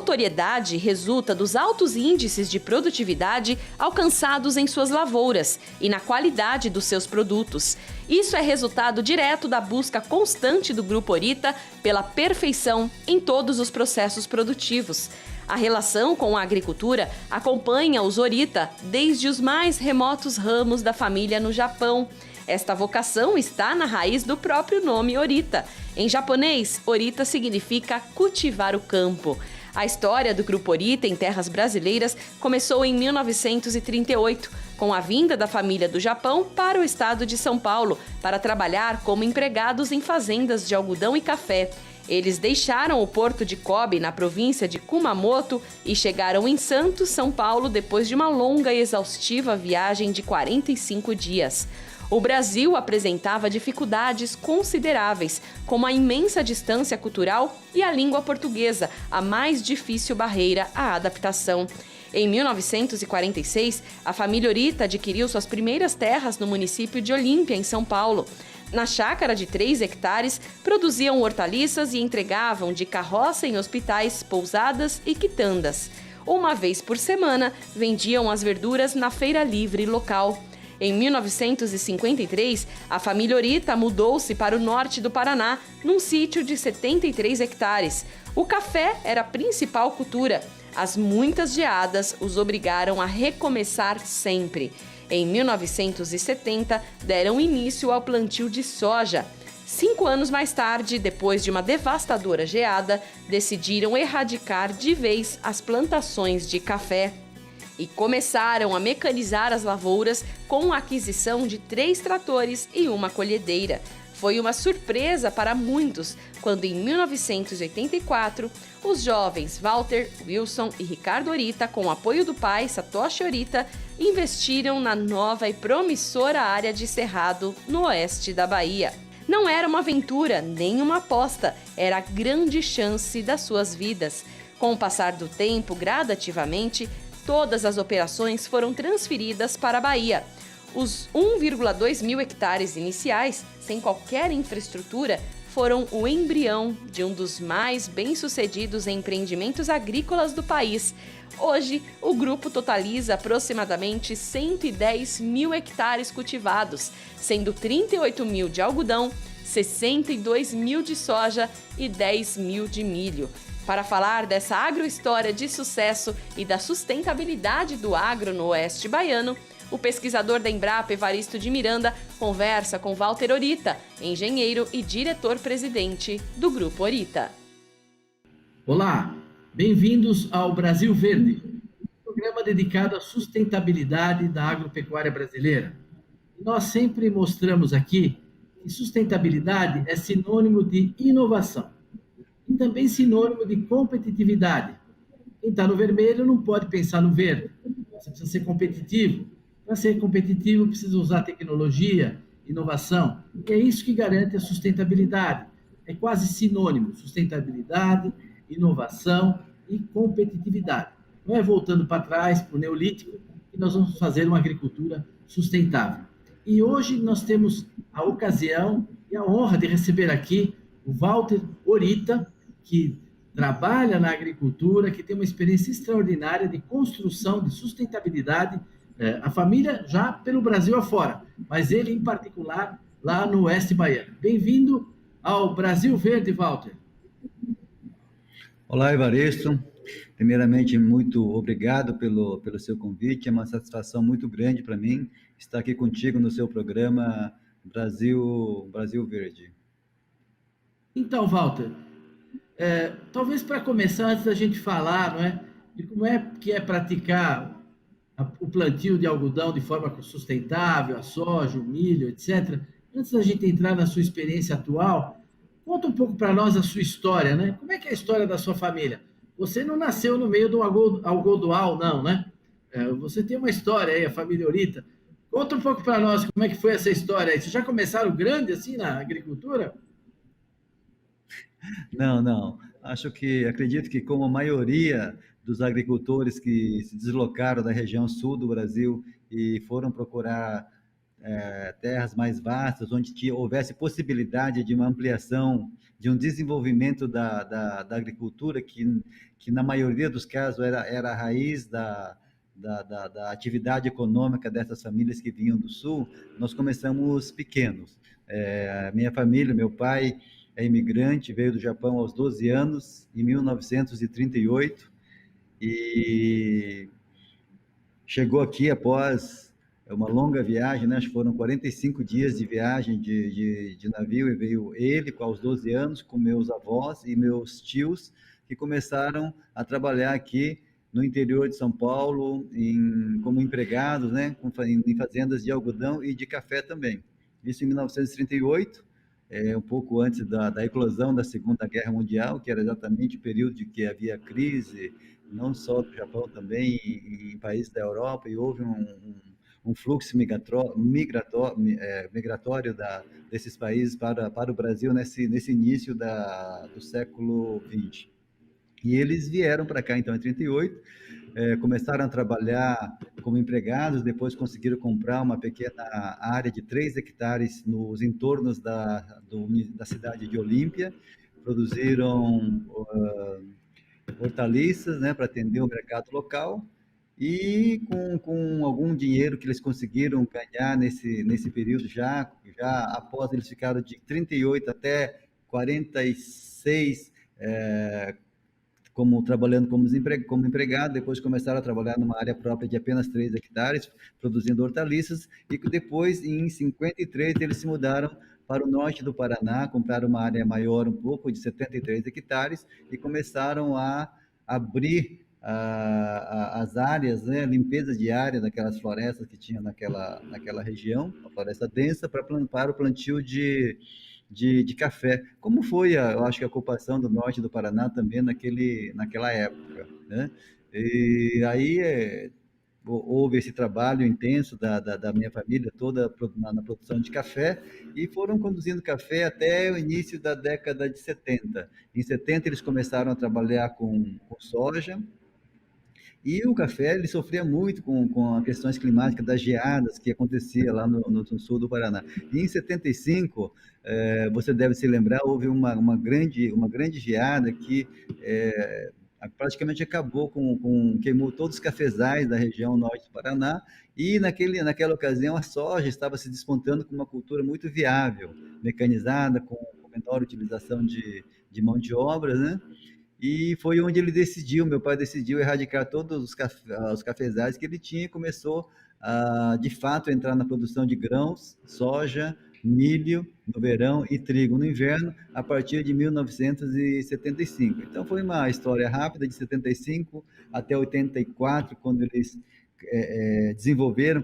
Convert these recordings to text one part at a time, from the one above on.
notoriedade resulta dos altos índices de produtividade alcançados em suas lavouras e na qualidade dos seus produtos. Isso é resultado direto da busca constante do Grupo Oryta pela perfeição em todos os processos produtivos. A relação com a agricultura acompanha os Oryta desde os mais remotos ramos da família no Japão. Esta vocação está na raiz do próprio nome Oryta. Em japonês, Oryta significa cultivar o campo. A história do Grupo Oryta em terras brasileiras começou em 1938, com a vinda da família do Japão para o estado de São Paulo, para trabalhar como empregados em fazendas de algodão e café. Eles deixaram o porto de Kobe, na província de Kumamoto, e chegaram em Santos, São Paulo, depois de uma longa e exaustiva viagem de 45 dias. O Brasil apresentava dificuldades consideráveis, como a imensa distância cultural e a língua portuguesa, a mais difícil barreira à adaptação. Em 1946, a família Oryta adquiriu suas primeiras terras no município de Olímpia, em São Paulo. Na chácara de 3 hectares, produziam hortaliças e entregavam de carroça em hospitais, pousadas e quitandas. Uma vez por semana, vendiam as verduras na feira livre local. Em 1953, a família Oryta mudou-se para o norte do Paraná, num sítio de 73 hectares. O café era a principal cultura. As muitas geadas os obrigaram a recomeçar sempre. Em 1970, deram início ao plantio de soja. 5 anos mais tarde, depois de uma devastadora geada, decidiram erradicar de vez as plantações de café. E começaram a mecanizar as lavouras com a aquisição de 3 tratores e uma colhedeira. Foi uma surpresa para muitos quando, em 1984, os jovens Walter, Wilson e Ricardo Oryta, com o apoio do pai, Satoshi Oryta, investiram na nova e promissora área de Cerrado, no oeste da Bahia. Não era uma aventura, nem uma aposta, era a grande chance das suas vidas. Com o passar do tempo, gradativamente, todas as operações foram transferidas para a Bahia. Os 1,2 mil hectares iniciais, sem qualquer infraestrutura, foram o embrião de um dos mais bem-sucedidos empreendimentos agrícolas do país. Hoje, o grupo totaliza aproximadamente 110 mil hectares cultivados, sendo 38 mil de algodão, 62 mil de soja e 10 mil de milho. Para falar dessa agrohistória de sucesso e da sustentabilidade do agro no oeste baiano, o pesquisador da Embrapa, Evaristo de Miranda, conversa com Walter Oryta, engenheiro e diretor-presidente do Grupo Oryta. Olá, bem-vindos ao Brasil Verde, programa dedicado à sustentabilidade da agropecuária brasileira. Nós sempre mostramos aqui que sustentabilidade é sinônimo de inovação e também sinônimo de competitividade. Quem está no vermelho não pode pensar no verde, você precisa ser competitivo. Para ser competitivo, precisa usar tecnologia, inovação. E é isso que garante a sustentabilidade. É quase sinônimo, sustentabilidade, inovação e competitividade. Não é voltando para trás, para o neolítico, que nós vamos fazer uma agricultura sustentável. E hoje nós temos a ocasião e a honra de receber aqui o Walter Oryta, que trabalha na agricultura, que tem uma experiência extraordinária de construção de sustentabilidade, a família já pelo Brasil afora, mas ele em particular lá no oeste baiano. Bem-vindo ao Brasil Verde, Walter. Olá, Evaristo. Primeiramente, muito obrigado pelo seu convite. É uma satisfação muito grande para mim estar aqui contigo no seu programa Brasil Verde. Então, Walter, talvez para começar, antes da gente falar, não é, de como é que é praticar o plantio de algodão de forma sustentável, a soja, o milho, etc. Antes da gente entrar na sua experiência atual, conta um pouco para nós a sua história, né? Como é que é a história da sua família? Você não nasceu no meio do algodoal, não, né? Você tem uma história aí, a família Oryta. Conta um pouco para nós como é que foi essa história aí. Vocês já começaram grande assim na agricultura? Não. Acredito que como a maioria dos agricultores que se deslocaram da região sul do Brasil e foram procurar terras mais vastas, onde houvesse possibilidade de uma ampliação, de um desenvolvimento da agricultura, que na maioria dos casos era a raiz da atividade econômica dessas famílias que vinham do Sul. Nós começamos pequenos. A minha família, meu pai é imigrante, veio do Japão aos 12 anos, em 1938, e chegou aqui após uma longa viagem, né? Acho que foram 45 dias de viagem de navio, e veio ele com aos 12 anos, com meus avós e meus tios, que começaram a trabalhar aqui no interior de São Paulo, como empregados, né? Em fazendas de algodão e de café também. Isso em 1938, um pouco antes da eclosão da Segunda Guerra Mundial, que era exatamente o período de que havia crise, não só no Japão, também em países da Europa, e houve um fluxo migratório desses países para o Brasil nesse início do século XX. E eles vieram para cá, então, em 38, começaram a trabalhar como empregados, depois conseguiram comprar uma pequena área de 3 hectares nos entornos da cidade de Olímpia, produziram hortaliças, né, para atender o mercado local, e com algum dinheiro que eles conseguiram ganhar nesse período, já após eles ficaram de 38 até 46, trabalhando como empregado, depois começaram a trabalhar numa área própria de apenas 3 hectares, produzindo hortaliças, e depois, em 53, eles se mudaram para o norte do Paraná, compraram uma área maior um pouco, de 73 hectares, e começaram a abrir as áreas, né, limpeza de área daquelas florestas que tinha naquela região, a floresta densa, para o plantio de café. Como foi, eu acho que a ocupação do norte do Paraná também naquela época, né? E aí houve esse trabalho intenso da minha família toda na produção de café, e foram conduzindo café até o início da década de 70. Em 70 eles começaram a trabalhar com soja, e o café ele sofria muito com as questões climáticas, das geadas que acontecia lá no sul do Paraná. E em 75, você deve se lembrar, houve uma grande geada que praticamente acabou queimou todos os cafezais da região norte do Paraná, e naquela ocasião a soja estava se despontando como uma cultura muito viável, mecanizada, com menor utilização de mão de obra, né? E foi onde meu pai decidiu erradicar todos os cafezais que ele tinha, e começou de fato, a entrar na produção de grãos, soja, milho no verão e trigo no inverno, a partir de 1975. Então, foi uma história rápida, de 75 até 84, quando eles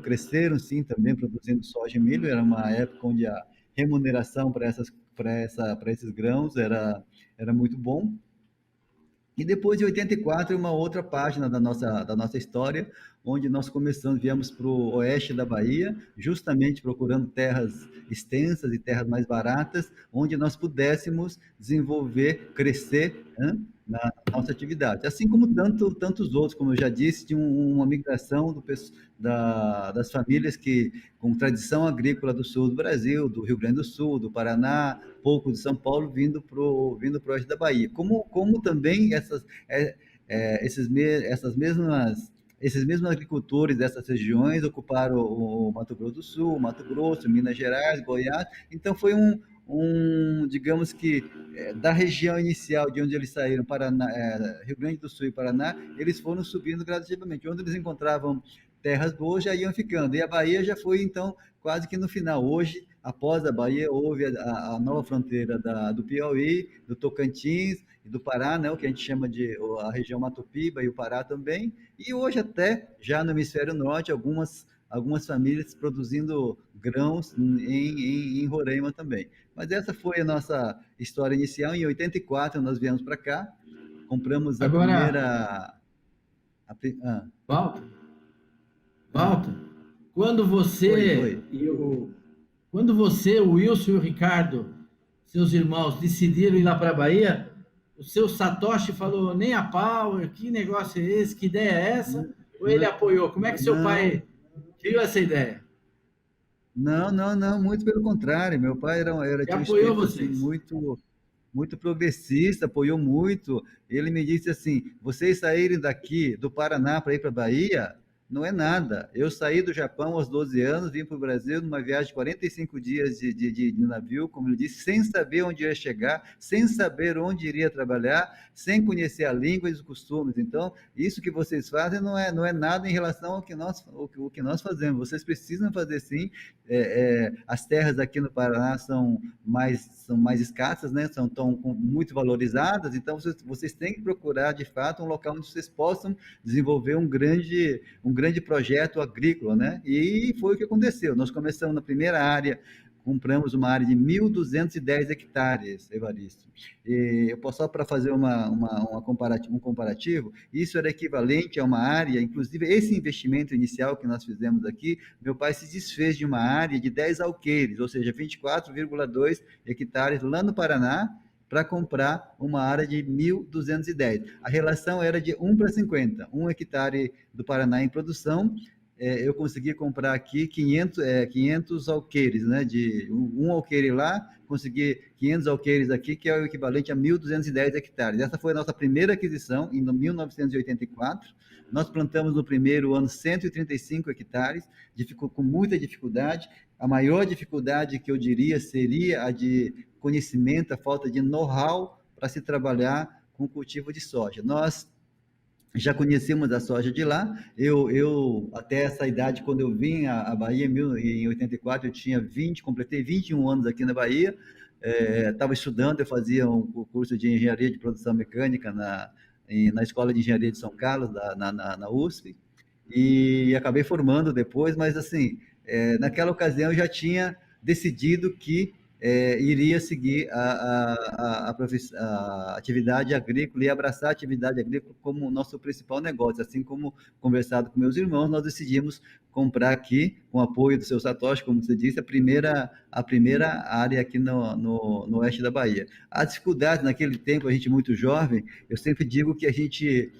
cresceram, sim, também produzindo soja e milho. Era uma época onde a remuneração para esses grãos era muito bom. E depois de 84, uma outra página da nossa história, onde nós viemos para o oeste da Bahia, justamente procurando terras extensas e terras mais baratas, onde nós pudéssemos desenvolver, crescer, né, na nossa atividade. Assim como tantos outros, como eu já disse, de uma migração das famílias com tradição agrícola do sul do Brasil, do Rio Grande do Sul, do Paraná, pouco de São Paulo, vindo para o oeste da Bahia. Como também esses mesmos agricultores dessas regiões ocuparam o Mato Grosso do Sul, Mato Grosso, Minas Gerais, Goiás. Então, foi digamos que, da região inicial de onde eles saíram, Rio Grande do Sul e Paraná, eles foram subindo gradativamente. Onde eles encontravam terras boas, já iam ficando. E a Bahia já foi, então, quase que no final. Hoje, após a Bahia, houve a nova fronteira do Piauí, do Tocantins e do Pará, né, o que a gente chama de a região Mato Piba, e o Pará também. E hoje, até já no hemisfério norte, algumas famílias produzindo grãos em Roraima também. Mas essa foi a nossa história inicial. Em 84 nós viemos para cá, compramos a primeira... Walter, quando você o Wilson e o Ricardo, seus irmãos, decidiram ir lá para a Bahia, o seu Satoshi falou, nem a pau, que negócio é esse, que ideia é essa? Ou ele apoiou? Como é que seu pai viu essa ideia? Não, não, não, muito pelo contrário. Meu pai E tinha um apoiou espírito assim vocês? muito progressista, apoiou muito. Ele me disse assim: vocês saírem daqui do Paraná para ir para a Bahia, não é nada. Eu saí do Japão aos 12 anos, vim para o Brasil numa viagem de 45 dias de navio, como ele disse, sem saber onde ia chegar, sem saber onde iria trabalhar, sem conhecer a língua e os costumes. Então, isso que vocês fazem não é nada em relação ao que o que nós fazemos. Vocês precisam fazer sim. As terras aqui no Paraná são mais escassas, né? São tão muito valorizadas, então vocês têm que procurar de fato um local onde vocês possam desenvolver um grande projeto agrícola, né? E foi o que aconteceu. Nós começamos na primeira área, compramos uma área de 1.210 hectares, Evaristo. E eu posso só para fazer um comparativo, isso era equivalente a uma área, inclusive esse investimento inicial que nós fizemos aqui, meu pai se desfez de uma área de 10 alqueires, ou seja, 24,2 hectares lá no Paraná, para comprar uma área de 1.210. A relação era de 1 para 50, 1 hectare do Paraná em produção, eu consegui comprar aqui 500 alqueires, né? De um alqueire lá, consegui 500 alqueires aqui, que é o equivalente a 1.210 hectares. Essa foi a nossa primeira aquisição, em 1984. Nós plantamos no primeiro ano 135 hectares, com muita dificuldade. A maior dificuldade que eu diria seria a de conhecimento, a falta de know-how para se trabalhar com o cultivo de soja. Nós já conhecíamos a soja de lá. Até essa idade, quando eu vim à Bahia, em 84, eu tinha completei 21 anos aqui na Bahia. Estava estudando, eu fazia um curso de engenharia de produção mecânica na Escola de Engenharia de São Carlos, na USP, e acabei formando depois, mas assim, naquela ocasião eu já tinha decidido que iria seguir a atividade agrícola e abraçar a atividade agrícola como nosso principal negócio. Assim como conversado com meus irmãos, nós decidimos comprar aqui, com o apoio do seu Satoshi, como você disse, a primeira área aqui no oeste da Bahia. A dificuldade naquele tempo, a gente muito jovem, eu sempre digo que a gente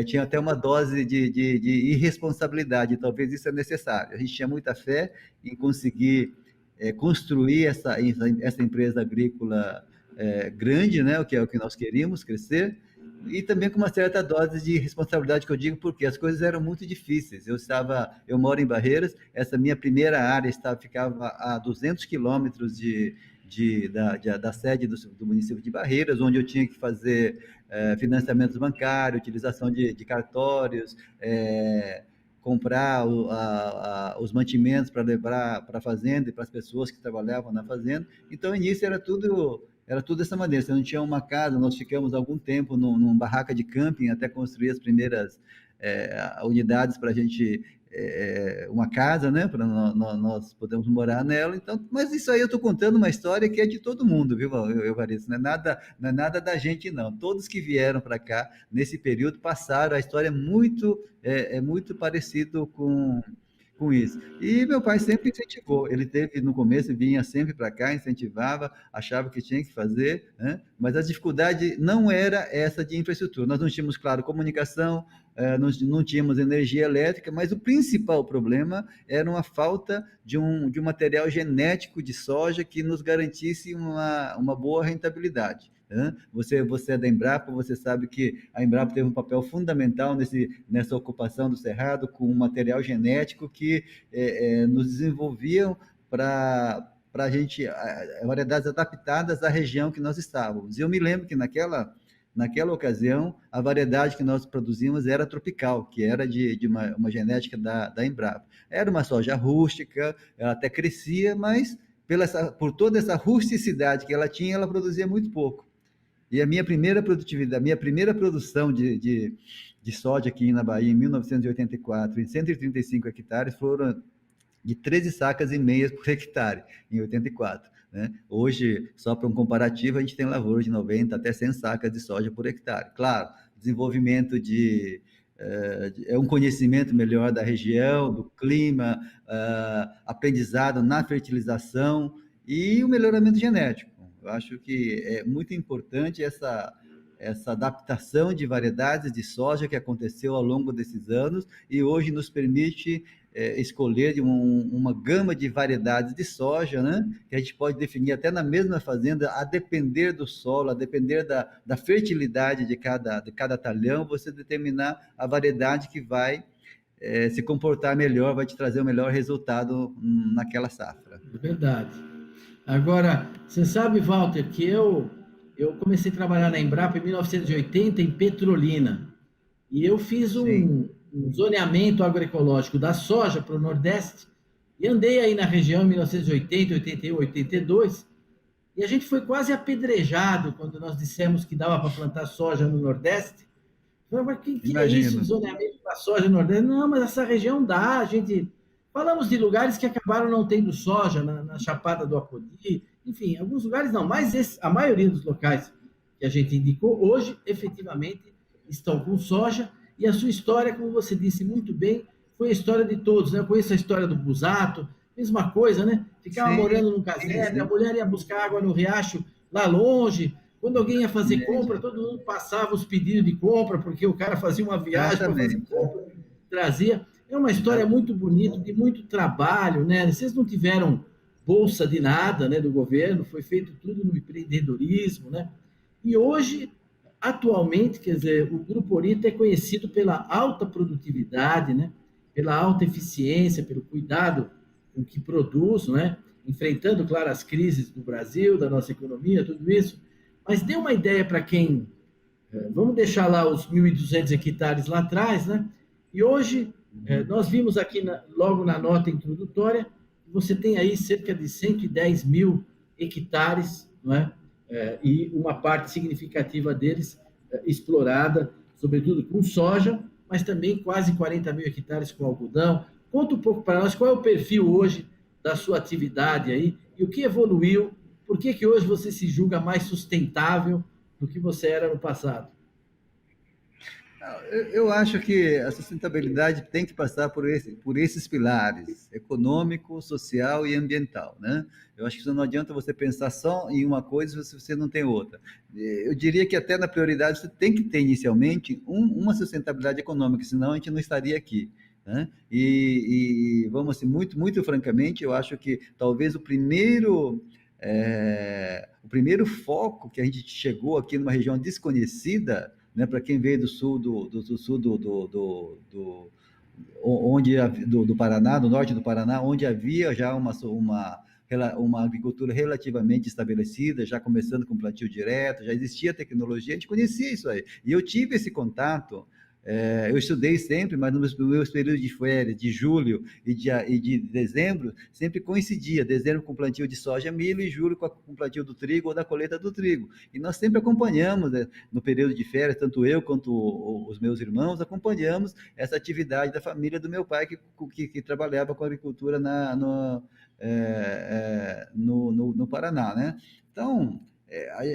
tinha até uma dose de irresponsabilidade, talvez isso é necessário. A gente tinha muita fé em conseguir construir essa empresa agrícola grande, né, o que é o que nós queríamos, crescer, e também com uma certa dose de responsabilidade, que eu digo porque as coisas eram muito difíceis. Eu moro em Barreiras, essa minha primeira área ficava a 200 quilômetros da sede do município de Barreiras, onde eu tinha que fazer financiamentos bancários, utilização de cartórios, comprar os mantimentos para levar para a fazenda e para as pessoas que trabalhavam na fazenda. Então, no início era tudo dessa maneira. Você não tinha uma casa, nós ficamos algum tempo numa barraca de camping até construir as primeiras unidades para a gente, uma casa, né, para nós podermos morar nela. Então, mas isso aí eu estou contando uma história que é de todo mundo, viu, Evaristo? Não é nada da gente, não. Todos que vieram para cá nesse período passaram, a história muito parecido com isso. E meu pai sempre incentivou. Ele teve, no começo, vinha sempre para cá, incentivava, achava que tinha que fazer, né? Mas a dificuldade não era essa de infraestrutura. Nós não tínhamos, claro, comunicação, não tínhamos energia elétrica, mas o principal problema era uma falta de um material genético de soja que nos garantisse uma boa rentabilidade. Você é da Embrapa, você sabe que a Embrapa teve um papel fundamental nessa ocupação do Cerrado, com um material genético que nos desenvolviam para a gente variedades adaptadas à região que nós estávamos. E eu me lembro que naquela ocasião, a variedade que nós produzimos era tropical, que era de uma genética da Embrapa. Era uma soja rústica, ela até crescia, mas por toda essa rusticidade que ela tinha, ela produzia muito pouco. E a minha primeira produtividade, a minha primeira produção de soja aqui na Bahia, em 1984, em 135 hectares, foram de 13 sacas e meias por hectare, em 84. Né? Hoje, só para um comparativo, a gente tem lavoura de 90 até 100 sacas de soja por hectare. Claro, desenvolvimento é um conhecimento melhor da região, do clima, aprendizado na fertilização e o melhoramento genético. Eu acho que é muito importante essa adaptação de variedades de soja que aconteceu ao longo desses anos e hoje nos permite escolher uma gama de variedades de soja, né? Que a gente pode definir até na mesma fazenda, a depender do solo, a depender da fertilidade de cada talhão, você determinar a variedade que vai se comportar melhor, vai te trazer o melhor resultado naquela safra. É verdade. Agora, você sabe, Walter, que eu comecei a trabalhar na Embrapa em 1980 em Petrolina. E eu fiz Sim, um zoneamento agroecológico da soja para o Nordeste. E andei aí na região em 1980, 81, 82. E a gente foi quase apedrejado quando nós dissemos que dava para plantar soja no Nordeste. Falei, mas que é isso, imagino. zoneamento para soja no Nordeste? Não, mas essa região dá. A gente. Falamos de lugares que acabaram não tendo soja, na Chapada do Apodi, enfim, alguns lugares não, mas a maioria dos locais que a gente indicou hoje, efetivamente, estão com soja, e a sua história, como você disse muito bem, foi a história de todos, né? Eu conheço a história do Busato, mesma coisa, né? Ficava Sim, morando num sim, casebre, a sim. mulher ia buscar água no riacho lá longe, quando alguém ia fazer compra, Exatamente. todo mundo passava os pedidos de compra, porque o cara fazia uma viagem para fazer Exatamente. compra, trazia. É uma história Exato. muito bonita, de muito trabalho, né? Vocês não tiveram bolsa de nada, né, do governo, foi feito tudo no empreendedorismo, né? E hoje, atualmente, quer dizer, o Grupo Orita é conhecido pela alta produtividade, né? Pela alta eficiência, pelo cuidado com que produz, né? Enfrentando, claro, as crises do Brasil, da nossa economia, tudo isso. Mas dê uma ideia para quem. Vamos deixar lá os 1.200 hectares lá atrás, né? E hoje, nós vimos aqui, logo na nota introdutória, que você tem aí cerca de 110 mil hectares, não é? E uma parte significativa deles explorada, sobretudo com soja, mas também quase 40 mil hectares com algodão. Conta um pouco para nós qual é o perfil hoje da sua atividade aí e o que evoluiu, por que que hoje você se julga mais sustentável do que você era no passado? Eu acho que a sustentabilidade tem que passar por esses pilares, econômico, social e ambiental, né? Eu acho que não adianta você pensar só em uma coisa se você não tem outra. Eu diria que até na prioridade você tem que ter inicialmente uma sustentabilidade econômica, senão a gente não estaria aqui, né? E vamos assim, muito francamente, eu acho que talvez o primeiro foco que a gente chegou aqui numa região desconhecida, né, para quem veio do sul do sul do Paraná, do norte do Paraná, onde havia já uma agricultura relativamente estabelecida, já começando com plantio direto, já existia tecnologia, a gente conhecia isso aí. E eu tive esse contato, eu estudei sempre, mas nos meus períodos de férias, de julho e de dezembro, sempre coincidia, dezembro com o plantio de soja, milho, e julho com o plantio do trigo ou da colheita do trigo. E nós sempre acompanhamos, né, no período de férias, tanto eu quanto os meus irmãos, acompanhamos essa atividade da família do meu pai, que trabalhava com agricultura no Paraná, né? Então,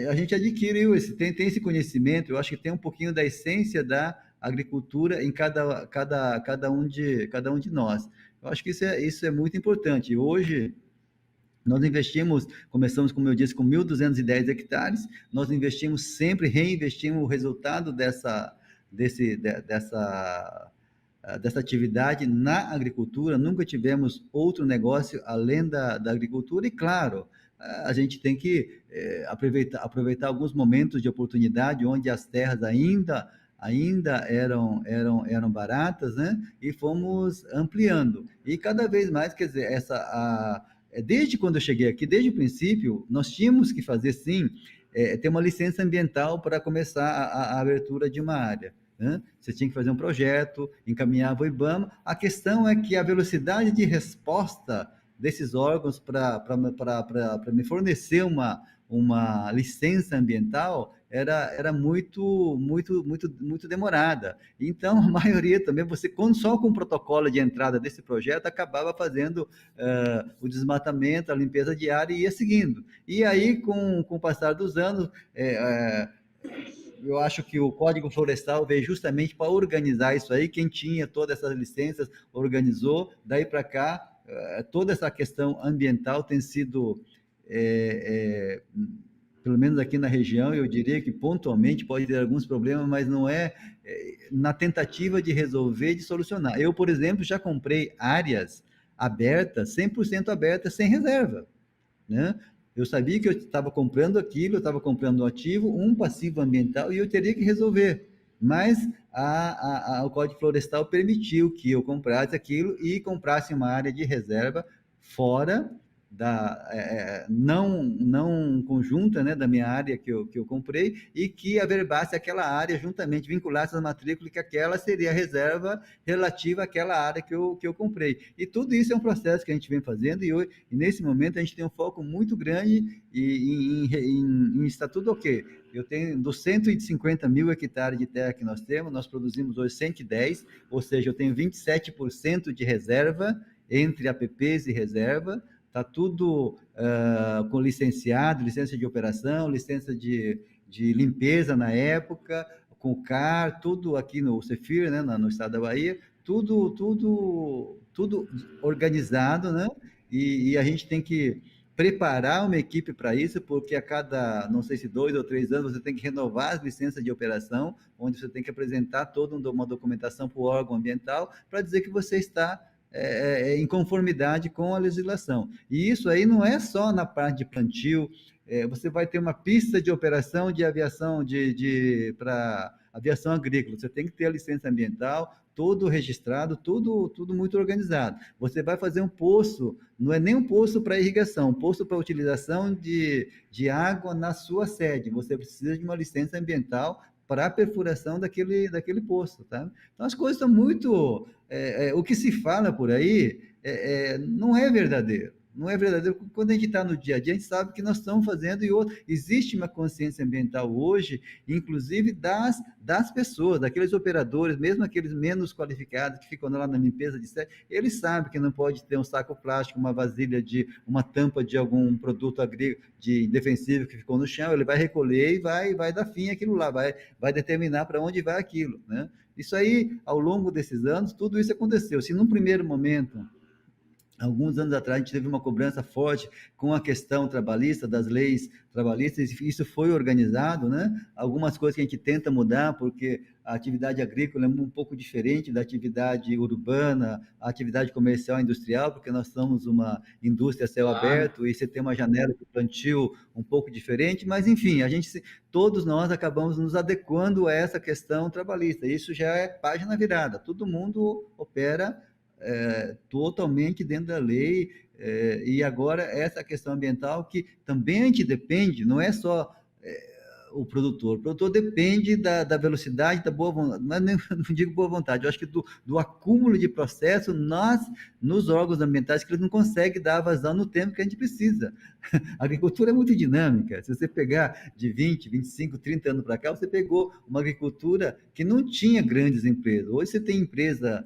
a gente adquiriu tem esse conhecimento, eu acho que tem um pouquinho da essência da agricultura em cada um de nós. Eu acho que isso é muito importante. Hoje, nós começamos, como eu disse, com 1.210 hectares, nós investimos sempre, reinvestimos o resultado dessa atividade na agricultura, nunca tivemos outro negócio além da agricultura, e claro, a gente tem que aproveitar alguns momentos de oportunidade onde as terras ainda eram baratas, né? E fomos ampliando. E cada vez mais, quer dizer, desde quando eu cheguei aqui, desde o princípio, nós tínhamos que fazer, sim, ter uma licença ambiental para começar a abertura de uma área, né? Você tinha que fazer um projeto, encaminhava o IBAMA. A questão é que a velocidade de resposta desses órgãos para me fornecer uma licença ambiental era muito demorada. Então, a maioria também, só com o protocolo de entrada desse projeto, acabava fazendo o desmatamento, a limpeza diária e ia seguindo. E aí, com o passar dos anos, eu acho que o Código Florestal veio justamente para organizar isso aí. Quem tinha todas essas licenças organizou. Daí para cá, toda essa questão ambiental tem sido pelo menos aqui na região, eu diria que pontualmente pode ter alguns problemas, mas não é na tentativa de resolver, de solucionar. Eu, por exemplo, já comprei áreas abertas, 100% abertas, sem reserva, né? Eu sabia que eu estava comprando aquilo, eu estava comprando um ativo, um passivo ambiental, e eu teria que resolver. Mas o Código Florestal permitiu que eu comprasse aquilo e comprasse uma área de reserva fora não conjunta, né, da minha área que eu comprei, e que averbasse aquela área juntamente, vinculasse a matrícula, que aquela seria a reserva relativa àquela área que eu comprei. E tudo isso é um processo que a gente vem fazendo, e nesse momento a gente tem um foco muito grande em está tudo ok. Eu tenho dos 150 mil hectares de terra que nós temos, nós produzimos hoje 110, ou seja, eu tenho 27% de reserva entre APPs e reserva. Está tudo com licenciado, licença de operação, licença de limpeza na época, com o CAR, tudo aqui no Cefir, né, no estado da Bahia, tudo organizado, né? E a gente tem que preparar uma equipe para isso, porque a cada, não sei se 2 ou 3 anos, você tem que renovar as licenças de operação, onde você tem que apresentar toda uma documentação para o órgão ambiental, para dizer que você está em conformidade com a legislação. E isso aí não é só na parte de plantio, você vai ter uma pista de operação de aviação para aviação agrícola, você tem que ter a licença ambiental, todo registrado, tudo muito organizado. Você vai fazer um poço, não é nem um poço para irrigação, um poço para utilização de água na sua sede, você precisa de uma licença ambiental para a perfuração daquele poço, tá? Então, as coisas são muito... o que se fala por aí não é verdadeiro. Não é verdadeiro. Quando a gente está no dia a dia, a gente sabe que nós estamos fazendo, existe uma consciência ambiental hoje, inclusive das pessoas, daqueles operadores, mesmo aqueles menos qualificados que ficam lá na limpeza de sede, eles sabem que não pode ter um saco plástico, uma vasilha uma tampa de algum produto agrícola, de defensivo que ficou no chão, ele vai recolher e vai dar fim àquilo lá, vai determinar para onde vai aquilo, né? Isso aí, ao longo desses anos, tudo isso aconteceu. Se num primeiro momento, alguns anos atrás, a gente teve uma cobrança forte com a questão trabalhista, das leis trabalhistas, isso foi organizado, né? Algumas coisas que a gente tenta mudar, porque a atividade agrícola é um pouco diferente da atividade urbana, a atividade comercial e industrial, porque nós somos uma indústria a céu aberto, e você tem uma janela de plantio um pouco diferente, mas, enfim, todos nós acabamos nos adequando a essa questão trabalhista. Isso já é página virada, todo mundo opera totalmente dentro da lei, e agora essa questão ambiental que também a gente depende, não é só o produtor depende da velocidade, da boa vontade, não digo boa vontade, eu acho que do acúmulo de processo nos órgãos ambientais, que eles não conseguem dar vazão no tempo que a gente precisa. A agricultura é muito dinâmica, se você pegar de 20, 25, 30 anos para cá, você pegou uma agricultura que não tinha grandes empresas, hoje você tem empresa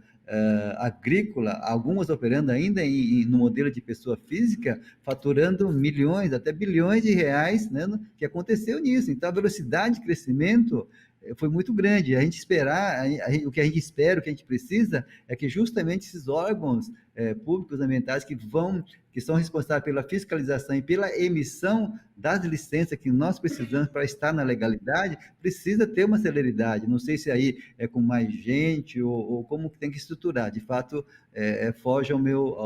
agrícola, algumas operando ainda no modelo de pessoa física, faturando milhões, até bilhões de reais, né, que aconteceu nisso. Então, a velocidade de crescimento foi muito grande. A gente esperar, o que a gente espera, o que a gente precisa, é que justamente esses órgãos públicos ambientais que são responsáveis pela fiscalização e pela emissão das licenças que nós precisamos para estar na legalidade, precisa ter uma celeridade. Não sei se aí é com mais gente ou como que tem que estruturar. De fato, foge ao meu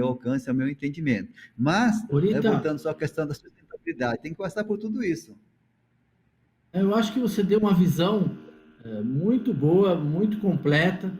alcance, ao meu entendimento. Mas, voltando só à questão da sustentabilidade, tem que passar por tudo isso. Eu acho que você deu uma visão muito boa, muito completa,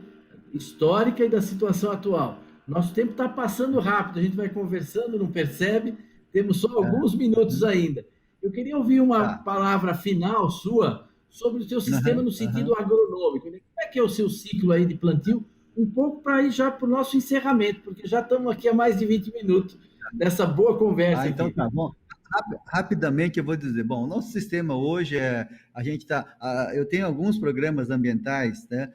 histórica e da situação atual. Nosso tempo está passando rápido, a gente vai conversando, não percebe, temos só alguns minutos ainda. Eu queria ouvir uma palavra final sua sobre o seu sistema no sentido agronômico. Como é que é o seu ciclo aí de plantio? Um pouco para ir já para o nosso encerramento, porque já estamos aqui há mais de 20 minutos dessa boa conversa. Então aqui. tá bom. Rapidamente eu vou dizer, bom, o nosso sistema hoje eu tenho alguns programas ambientais, né?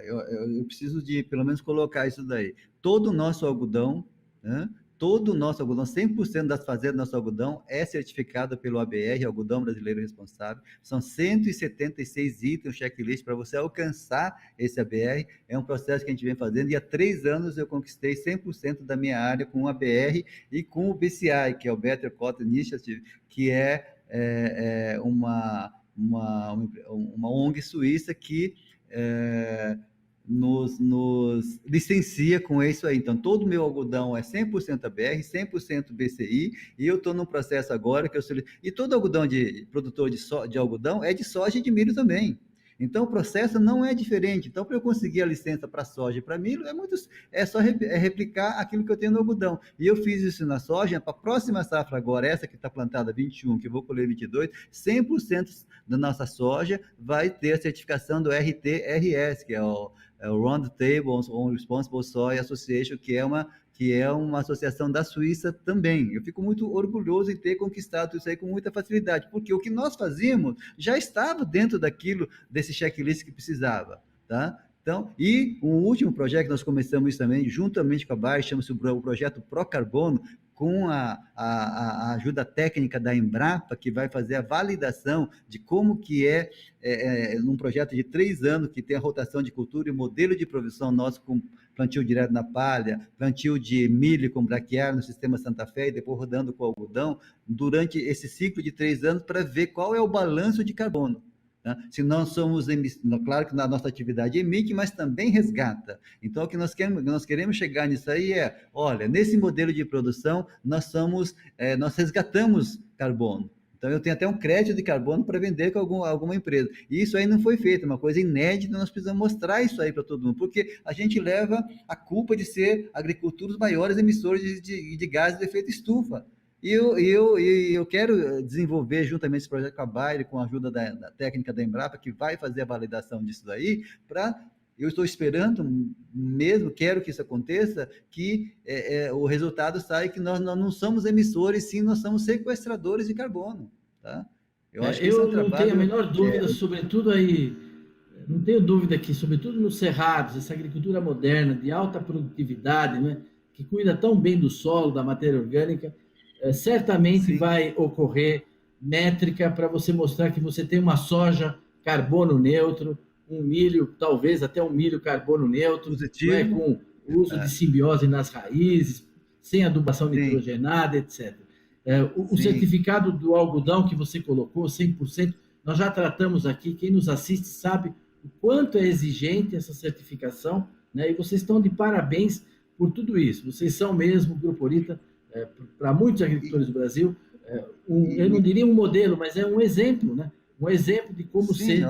Eu preciso de pelo menos colocar isso daí. Todo o nosso algodão, né, todo o nosso algodão, 100% das fazendas do nosso algodão é certificado pelo ABR, Algodão Brasileiro Responsável. São 176 itens, checklist, para você alcançar esse ABR. É um processo que a gente vem fazendo, e há 3 anos eu conquistei 100% da minha área com o ABR e com o BCI, que é o Better Cotton Initiative, que é uma ONG suíça que nos licencia com isso aí. Então, todo o meu algodão é 100% ABR, 100% BCI, e eu estou num processo agora que eu solicito. E todo algodão de produtor de algodão é de soja e de milho também. Então, o processo não é diferente. Então, para eu conseguir a licença para soja e para milho, é só replicar aquilo que eu tenho no algodão. E eu fiz isso na soja, para a próxima safra agora, essa que está plantada 21, que eu vou colher 22, 100% da nossa soja vai ter a certificação do RTRS, que é o Round Table on Responsible Soy Association, que é uma associação da Suíça também. Eu fico muito orgulhoso em ter conquistado isso aí com muita facilidade, porque o que nós fazíamos já estava dentro desse checklist que precisava, tá? Então, e um último projeto que nós começamos isso também, juntamente com a Bayer, chama-se o projeto Procarbono, com a ajuda técnica da Embrapa, que vai fazer a validação de como que num projeto de 3 anos, que tem a rotação de cultura e o modelo de produção nosso com plantio direto na palha, plantio de milho com braquiária no sistema Santa Fé e depois rodando com algodão, durante esse ciclo de 3 anos, para ver qual é o balanço de carbono. Se nós somos, claro que na nossa atividade emite, mas também resgata. Então, o que nós queremos chegar nisso aí olha, nesse modelo de produção, nós resgatamos carbono. Então, eu tenho até um crédito de carbono para vender com alguma empresa. E isso aí não foi feito, é uma coisa inédita, nós precisamos mostrar isso aí para todo mundo, porque a gente leva a culpa de ser a agricultura os maiores emissores de gases de efeito estufa. E eu quero desenvolver juntamente esse projeto com a Bayer, com a ajuda da técnica da Embrapa, que vai fazer a validação disso daí, eu estou esperando mesmo, quero que isso aconteça, que o resultado saia que nós não somos emissores, sim, nós somos sequestradores de carbono, tá? Eu acho que eu não tenho a menor dúvida, sobretudo aí, não tenho dúvida que, sobretudo nos cerrados, essa agricultura moderna, de alta produtividade, né, que cuida tão bem do solo, da matéria orgânica, certamente Sim. vai ocorrer métrica para você mostrar que você tem uma soja carbono neutro, um milho, talvez até um milho carbono neutro, né, com o uso de simbiose nas raízes, sem adubação nitrogenada, etc. O certificado do algodão que você colocou, 100%, nós já tratamos aqui, quem nos assiste sabe o quanto é exigente essa certificação, né, e vocês estão de parabéns por tudo isso. Vocês são mesmo, Grupo Ourita, para muitos agricultores do Brasil, eu não diria um modelo, mas é um exemplo, né? Um exemplo de como ser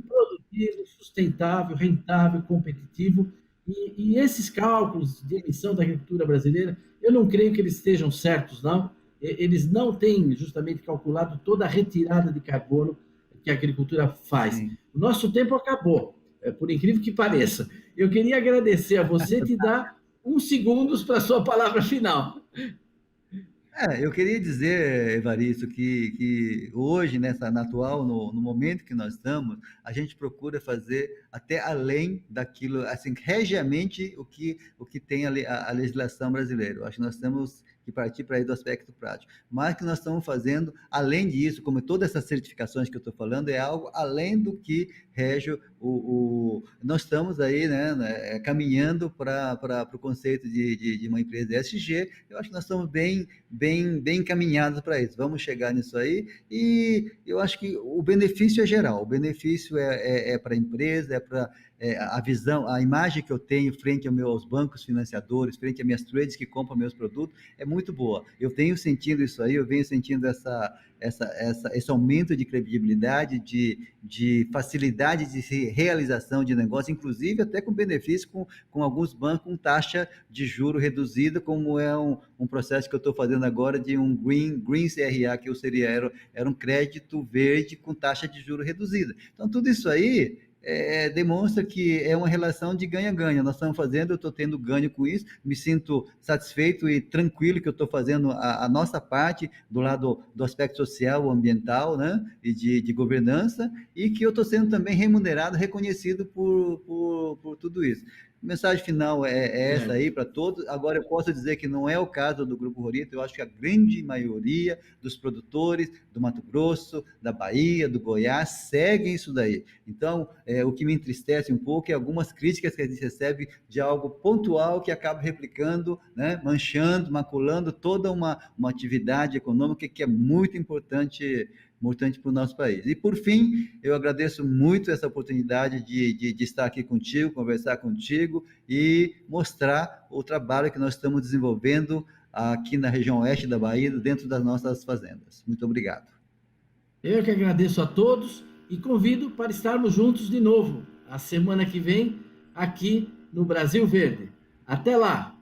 produtivo, sustentável, rentável, competitivo. E esses cálculos de emissão da agricultura brasileira, eu não creio que eles estejam certos, não. Eles não têm justamente calculado toda a retirada de carbono que a agricultura faz. Sim. O nosso tempo acabou, por incrível que pareça. Eu queria agradecer a você e te dar uns segundos para a sua palavra final. Eu queria dizer, Evaristo, que hoje, no momento que nós estamos, a gente procura fazer até além daquilo, assim, regiamente o que tem a legislação brasileira. Eu acho que nós temos que partir para aí do aspecto prático. Mas que nós estamos fazendo, além disso, como todas essas certificações que eu estou falando, é algo além do que rege nós estamos aí, né, caminhando para o conceito de uma empresa ESG. Eu acho que nós estamos bem encaminhados para isso. Vamos chegar nisso aí, e eu acho que o benefício é geral. O benefício é para a empresa, para a visão, a imagem que eu tenho frente aos bancos financiadores, frente às minhas trades que compram meus produtos, é muito boa. Eu tenho sentido isso aí, eu venho sentindo esse aumento de credibilidade, de facilidade de realização de negócio, inclusive até com benefício com alguns bancos com taxa de juro reduzida, como é um processo que eu estou fazendo agora de um Green CRA, que era um crédito verde com taxa de juro reduzida. Então, tudo isso aí demonstra que é uma relação de ganha-ganha. Nós estamos fazendo, eu estou tendo ganho com isso, me sinto satisfeito e tranquilo que eu estou fazendo a nossa parte do lado do aspecto social, ambiental, né, e de governança, e que eu estou sendo também remunerado, reconhecido por tudo isso. A mensagem final é essa aí para todos. Agora, eu posso dizer que não é o caso do Grupo Rorito, eu acho que a grande maioria dos produtores do Mato Grosso, da Bahia, do Goiás, seguem isso daí. Então, o que me entristece um pouco é algumas críticas que a gente recebe de algo pontual que acaba replicando, né, manchando, maculando toda uma atividade econômica que é muito importante para o nosso país. E, por fim, eu agradeço muito essa oportunidade de estar aqui contigo, conversar contigo e mostrar o trabalho que nós estamos desenvolvendo aqui na região oeste da Bahia, dentro das nossas fazendas. Muito obrigado. Eu que agradeço a todos e convido para estarmos juntos de novo, a semana que vem, aqui no Brasil Verde. Até lá!